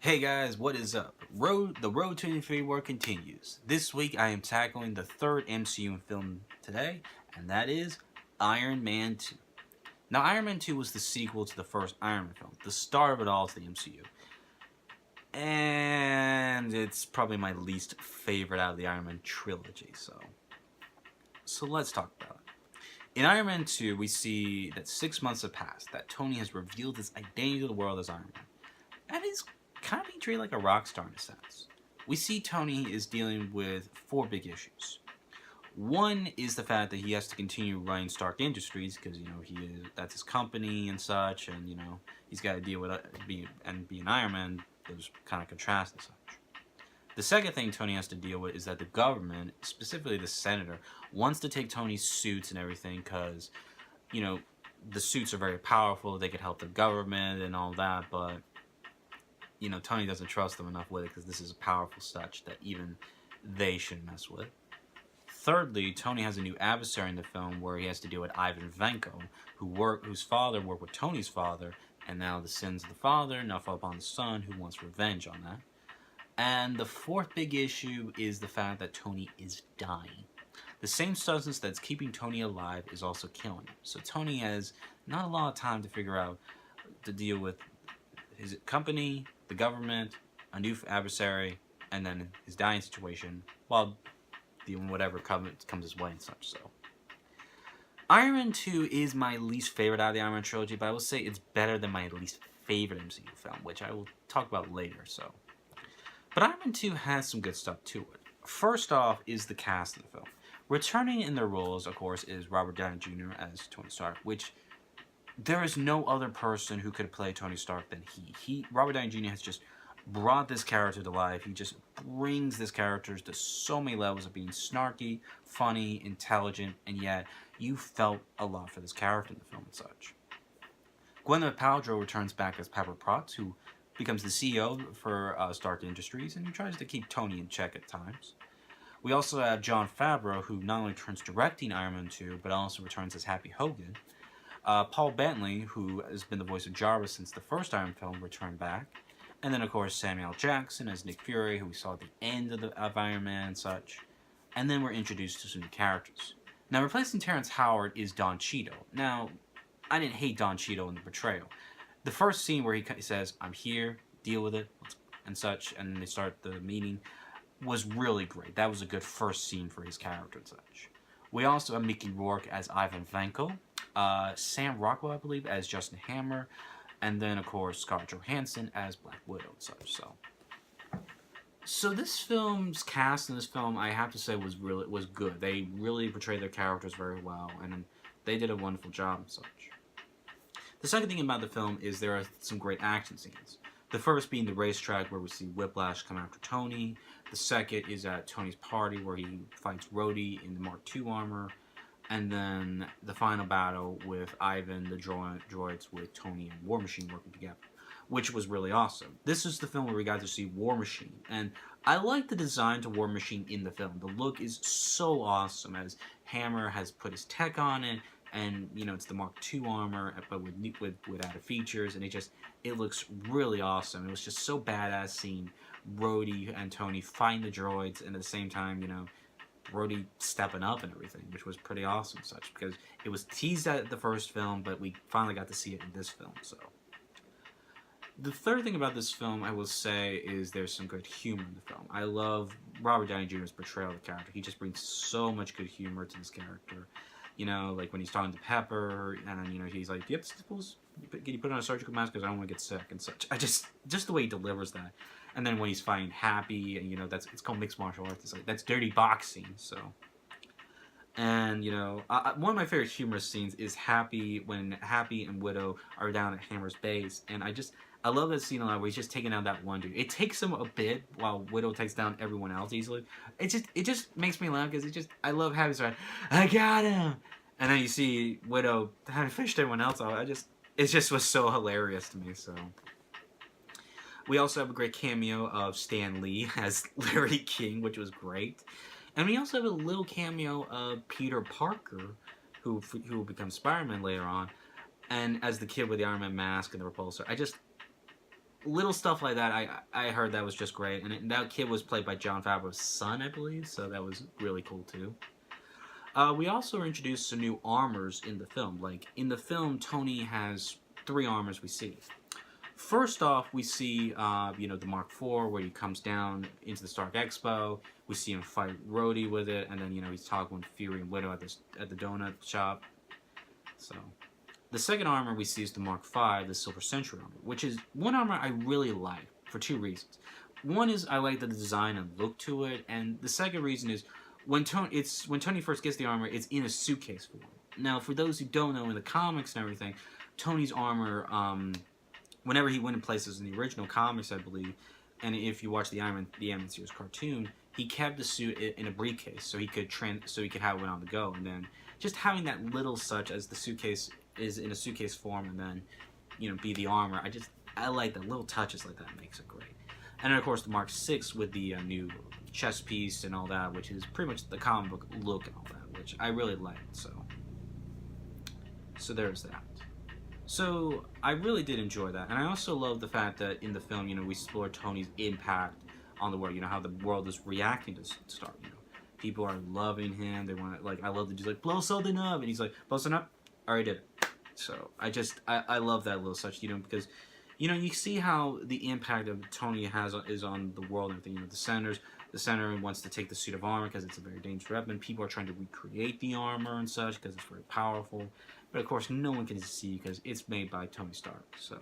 Hey guys, what is up? The Road to Infinity War continues. This week I am tackling the third MCU film today, and that is Iron Man 2. Now, Iron Man 2 was the sequel to the first Iron Man film, the start of it all to the MCU. And it's probably my least favorite out of the Iron Man trilogy, so let's talk about it. In Iron Man 2, we see that 6 months have passed, that Tony has revealed his identity to the world as Iron Man. And he's kind of being treated like a rock star in a sense. We see Tony is dealing with four big issues. One is the fact that he has to continue running Stark Industries because that's his company and such, and he's got to deal with being Iron Man. Those kind of contrast and such. The second thing Tony has to deal with is that the government, specifically the senator, wants to take Tony's suits and everything because the suits are very powerful. They could help the government and all that, but Tony doesn't trust them enough with it because this is a powerful such that even they shouldn't mess with. Thirdly, Tony has a new adversary in the film where he has to deal with Ivan Vanko, whose father worked with Tony's father, and now the sins of the father now fall upon the son who wants revenge on that. And the fourth big issue is the fact that Tony is dying. The same substance that's keeping Tony alive is also killing him. So Tony has not a lot of time to figure out to deal with his company, the government, a new adversary, and then his dying situation, while dealing whatever comes his way and such. So, Iron Man 2 is my least favorite out of the Iron Man trilogy, but I will say it's better than my least favorite MCU film, which I will talk about later. But Iron Man 2 has some good stuff to it. First off is the cast of the film. Returning in their roles, of course, is Robert Downey Jr. as Tony Stark, which there is no other person who could play Tony Stark than he. Robert Downey Jr. has just brought this character to life. He just brings this character to so many levels of being snarky, funny, intelligent, and yet you felt a lot for this character in the film and such. Gwyneth Paltrow returns back as Pepper Potts, who becomes the CEO for Stark Industries, and he tries to keep Tony in check at times. We also have Jon Favreau, who not only returns directing Iron Man 2, but also returns as Happy Hogan. Paul Bentley, who has been the voice of J.A.R.V.I.S since the first Iron Man film, returned back. And then, of course, Samuel L. Jackson as Nick Fury, who we saw at the end of Iron Man and such. And then we're introduced to some new characters. Now, replacing Terrence Howard is Don Cheadle. Now, I didn't hate Don Cheadle in the portrayal. The first scene where he says, "I'm here, deal with it," and such, and they start the meeting, was really great. That was a good first scene for his character and such. We also have Mickey Rourke as Ivan Vanko, Sam Rockwell, I believe, as Justin Hammer, and then, of course, Scarlett Johansson as Black Widow and such. So this film's cast in this film, I have to say, was good. They really portrayed their characters very well, and they did a wonderful job and such. The second thing about the film is there are some great action scenes. The first being the racetrack where we see Whiplash come after Tony. The second is at Tony's party where he fights Rhodey in the Mark II armor. And then the final battle with Ivan, the droids, with Tony and War Machine working together, which was really awesome. This is the film where we got to see War Machine, and I like the design to War Machine in the film. The look is so awesome as Hammer has put his tech on it, and it's the Mark II armor, but with added features, and it looks really awesome. It was just so badass seeing Rhodey and Tony fighting the droids, and at the same time, Rhodey stepping up and everything, which was pretty awesome such, because it was teased at the first film, but we finally got to see it in this film. So the third thing about this film I will say is there's some good humor in the film. I love Robert Downey Jr.'s portrayal of the character. He just brings so much good humor to this character. Like when he's talking to Pepper, and he's like, "Yep, can you put on a surgical mask because I don't want to get sick," and such. Just the way he delivers that. And then when he's fighting Happy, and it's called mixed martial arts. It's like that's dirty boxing. So, and one of my favorite humorous scenes is when Happy and Widow are down at Hammer's base, and I love that scene a lot where he's just taking out that one dude. It takes him a bit while Widow takes down everyone else easily. It just makes me laugh because I love Happy's right. "I got him," and then you see Widow having fished everyone else off. It just was so hilarious to me. So. We also have a great cameo of Stan Lee as Larry King, which was great. And we also have a little cameo of Peter Parker, who will become Spider-Man later on, and as the kid with the Iron Man mask and the repulsor. little stuff like that, I heard that was just great. And that kid was played by Jon Favreau's son, I believe, so that was really cool too. We also are introduced to new armors in the film. Like, in the film, Tony has three armors we see. First off, we see, the Mark IV, where he comes down into the Stark Expo. We see him fight Rhodey with it, and then, he's talking with Fury and Widow at the donut shop. So, the second armor we see is the Mark V, the Silver Sentry armor, which is one armor I really like for two reasons. One is I like the design and look to it, and the second reason is when Tony first gets the armor, it's in a suitcase form. Now, for those who don't know, in the comics and everything, Tony's armor, whenever he went in places in the original comics, I believe, and if you watch the Iron Man series cartoon, he kept the suit in a briefcase so he could have it on the go, and then just having that little such as the suitcase is in a suitcase form, and then be the armor. I like the little touches like that. Makes it great. And then, of course, the Mark VI with the new chest piece and all that, which is pretty much the comic book look and all that, which I really liked. So there's that. So I really did enjoy that, and I also love the fact that in the film, we explore Tony's impact on the world. How the world is reacting to Stark. People are loving him. They want to, I love that he's like, blow something up, and he's like, blow something up. I already did it. So I love that little such, because you see how the impact of Tony is on the world and everything. The center wants to take the suit of armor because it's a very dangerous weapon. People are trying to recreate the armor and such because it's very powerful. But of course, no one can see because it's made by Tony Stark. So,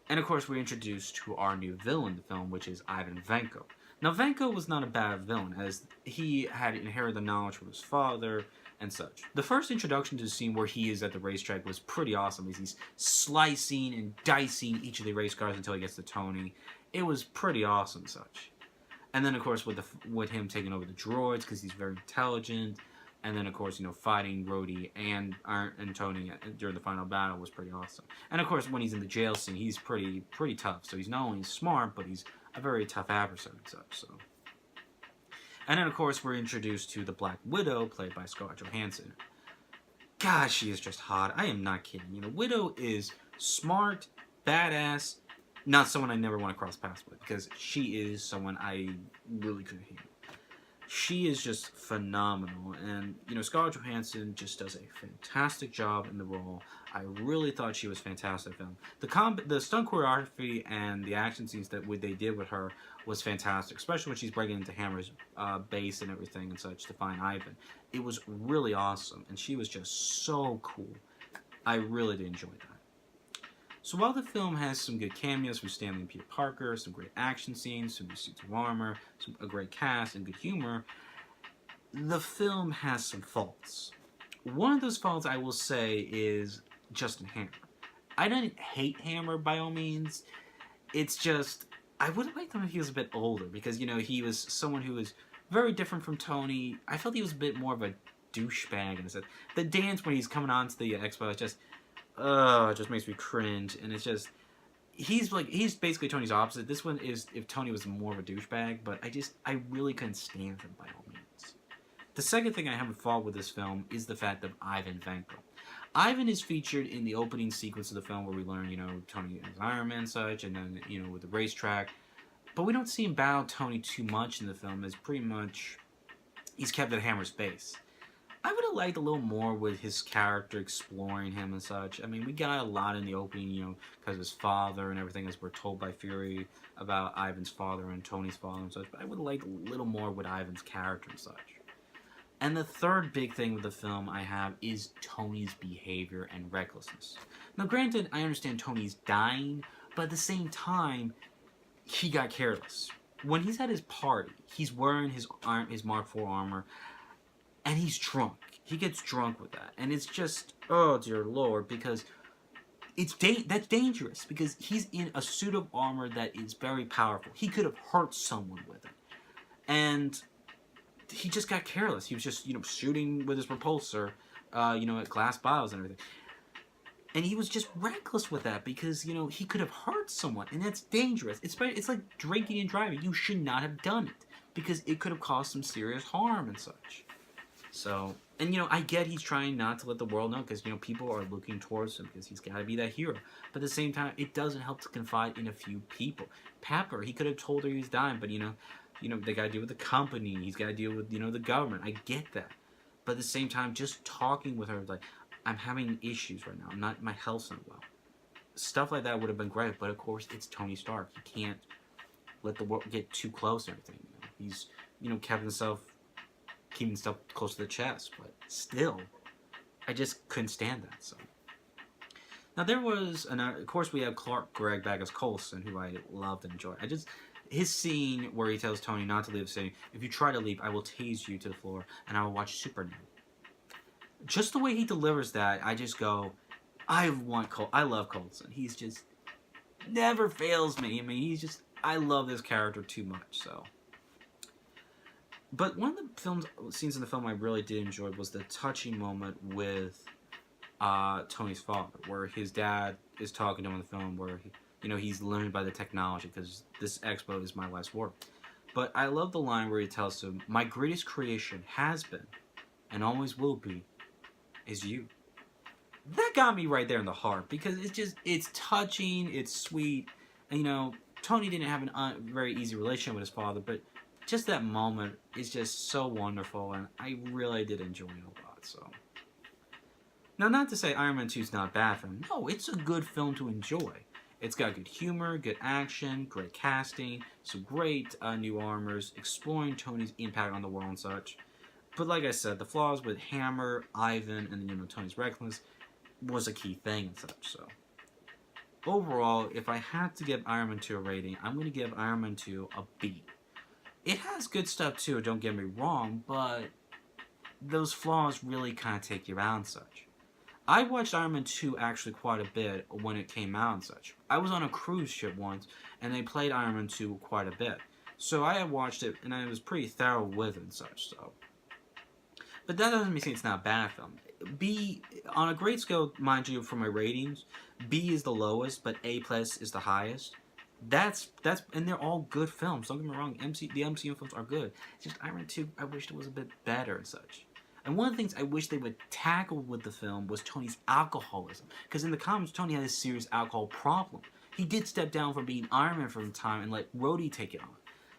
and of course, we're introduced to our new villain in the film, which is Ivan Vanko. Now, Vanko was not a bad villain, as he had inherited the knowledge from his father and such. The first introduction to the scene where he is at the racetrack was pretty awesome, as he's slicing and dicing each of the race cars until he gets to Tony. It was pretty awesome and such. And then, of course, with him taking over the droids, because he's very intelligent. And then, of course, fighting Rhodey and Tony during the final battle was pretty awesome. And, of course, when he's in the jail scene, he's pretty tough. So he's not only smart, but he's a very tough adversary and such. So. And then, of course, we're introduced to the Black Widow, played by Scarlett Johansson. God, she is just hot. I am not kidding. Widow is smart, badass, not someone I never want to cross paths with, because she is someone I really couldn't hate. She is just phenomenal, and Scarlett Johansson just does a fantastic job in the role. I really thought she was fantastic in the film. The stunt choreography and the action scenes that they did with her was fantastic, especially when she's breaking into Hammer's base and everything and such to find Ivan. It was really awesome, and she was just so cool. I really did enjoy that. So while the film has some good cameos from Stanley and Peter Parker, some great action scenes, some new suits of armor, a great cast, and good humor, the film has some faults. One of those faults, I will say, is Justin Hammer. I didn't hate Hammer by all means. It's just, I would have liked him if he was a bit older, because, he was someone who was very different from Tony. I felt he was a bit more of a douchebag in a sense. The dance when he's coming on to the expo, it just makes me cringe, and it's just, he's basically Tony's opposite. This one is if Tony was more of a douchebag, but I really couldn't stand him by all means. The second thing I have a fault with this film is the fact of Ivan Vanko. Ivan is featured in the opening sequence of the film where we learn, Tony as Iron Man and such, and then, with the racetrack, but we don't see him battle Tony too much in the film, as pretty much he's kept at Hammer's base. I would have liked a little more with his character exploring him and such. I mean, we got a lot in the opening, because of his father and everything, as we're told by Fury about Ivan's father and Tony's father and such. But I would have liked a little more with Ivan's character and such. And the third big thing with the film I have is Tony's behavior and recklessness. Now, granted, I understand Tony's dying, but at the same time, he got careless. When he's at his party, he's wearing his Mark IV armor, and he's drunk. He gets drunk with that. And it's just, oh dear Lord, because that's dangerous. Because he's in a suit of armor that is very powerful. He could have hurt someone with it. And he just got careless. He was just, shooting with his repulsor, at glass bottles and everything. And he was just reckless with that because, he could have hurt someone. And that's dangerous. It's like drinking and driving. You should not have done it. Because it could have caused some serious harm and such. So, And, I get he's trying not to let the world know because, people are looking towards him because he's got to be that hero. But at the same time, it doesn't help to confide in a few people. Pepper, he could have told her he's dying, but, they got to deal with the company. He's got to deal with, the government. I get that. But at the same time, just talking with her, like, I'm having issues right now. My health's not well. Stuff like that would have been great, but of course, it's Tony Stark. He can't let the world get too close and everything. He's, keeping stuff close to the chest, but still, I just couldn't stand that. So now there was, of course, we have Clark Gregg back as Coulson, who I loved and enjoyed. His scene where he tells Tony not to leave, saying, "If you try to leave, I will tase you to the floor, and I will watch Superman." Just the way he delivers that, I just go, I love Coulson. He's just never fails me. I mean, I love this character too much. So. But one of the scenes in the film I really did enjoy was the touching moment with Tony's father, where his dad is talking to him in the film, where he's limited by the technology because this expo is my last work. But I love the line where he tells him, "My greatest creation has been, and always will be, is you." That got me right there in the heart because it's touching, it's sweet, and Tony didn't have a very easy relationship with his father, but just that moment is just so wonderful, and I really did enjoy it a lot. So, now, not to say Iron Man 2 is not a bad film. No, it's a good film to enjoy. It's got good humor, good action, great casting, some great new armors, exploring Tony's impact on the world and such. But like I said, the flaws with Hammer, Ivan, and Tony's recklessness was a key thing and such. So, overall, if I had to give Iron Man 2 a rating, I'm going to give Iron Man 2 a B. It has good stuff too, don't get me wrong, but those flaws really kind of take you out and such. I watched Iron Man 2 actually quite a bit when it came out and such. I was on a cruise ship once, and they played Iron Man 2 quite a bit. So I had watched it, and I was pretty thorough with it and such, so. But that doesn't mean it's not a bad film. B, on a great scale, mind you, for my ratings, B is the lowest, but A+ is the highest. That's and they're all good films. Don't get me wrong. The MCU films are good. It's just Iron Man 2, I wished it was a bit better and such. And one of the things I wish they would tackle with the film was Tony's alcoholism. Because in the comics, Tony had a serious alcohol problem. He did step down from being Iron Man for a time and let Rhodey take it on.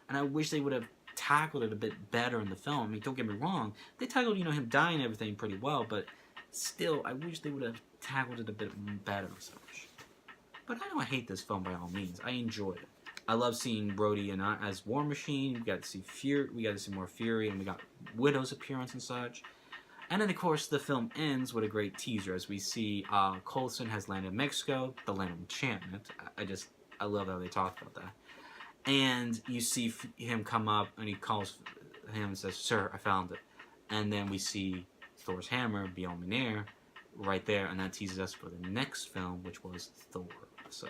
And I wish they would have tackled it a bit better in the film. I mean, don't get me wrong. They tackled, him dying and everything pretty well. But still, I wish they would have tackled it a bit better and such. But I don't hate this film by all means. I enjoyed it. I love seeing Rhodey as War Machine. We got to see Fury. We got to see more Fury, and we got Widow's appearance and such. And then, of course, the film ends with a great teaser as we see Coulson has landed in Mexico, the land of enchantment. I love how they talk about that. And you see him come up, and he calls him and says, "Sir, I found it." And then we see Thor's hammer, Mjolnir, right there, and that teases us for the next film, which was Thor. So,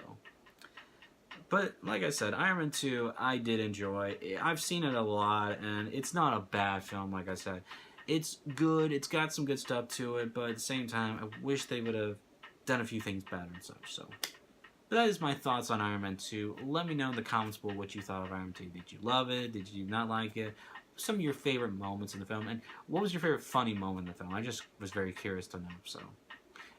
but like I said, Iron Man 2, I did enjoy. I've seen it a lot, and it's not a bad film, like I said. It's good, it's got some good stuff to it, but at the same time, I wish they would have done a few things better and such, so. But that is my thoughts on Iron Man 2. Let me know in the comments below what you thought of Iron Man 2. Did you love it? Did you not like it? Some of your favorite moments in the film, and what was your favorite funny moment in the film? I just was very curious to know, so.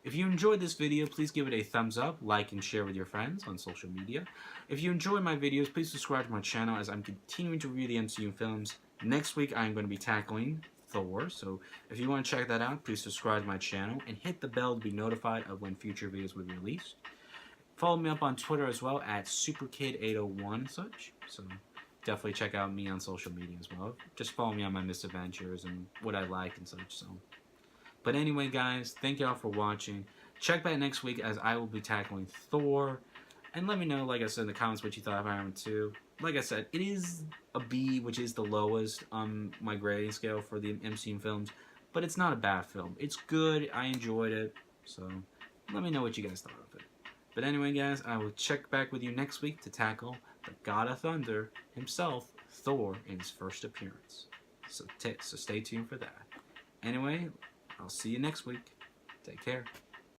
If you enjoyed this video, please give it a thumbs up, like, and share with your friends on social media. If you enjoy my videos, please subscribe to my channel as I'm continuing to review the MCU films. Next week, I'm going to be tackling Thor, so if you want to check that out, please subscribe to my channel and hit the bell to be notified of when future videos will be released. Follow me up on Twitter as well at SuperKid801 and such, so definitely check out me on social media as well. Just follow me on my misadventures and what I like and such, so. But anyway, guys, thank y'all for watching. Check back next week as I will be tackling Thor. And let me know, like I said, in the comments what you thought of Iron Man 2. Like I said, it is a B, which is the lowest on my grading scale for the MCU films. But it's not a bad film. It's good. I enjoyed it. So, let me know what you guys thought of it. But anyway, guys, I will check back with you next week to tackle the God of Thunder himself, Thor, in his first appearance. So stay tuned for that. Anyway, I'll see you next week. Take care.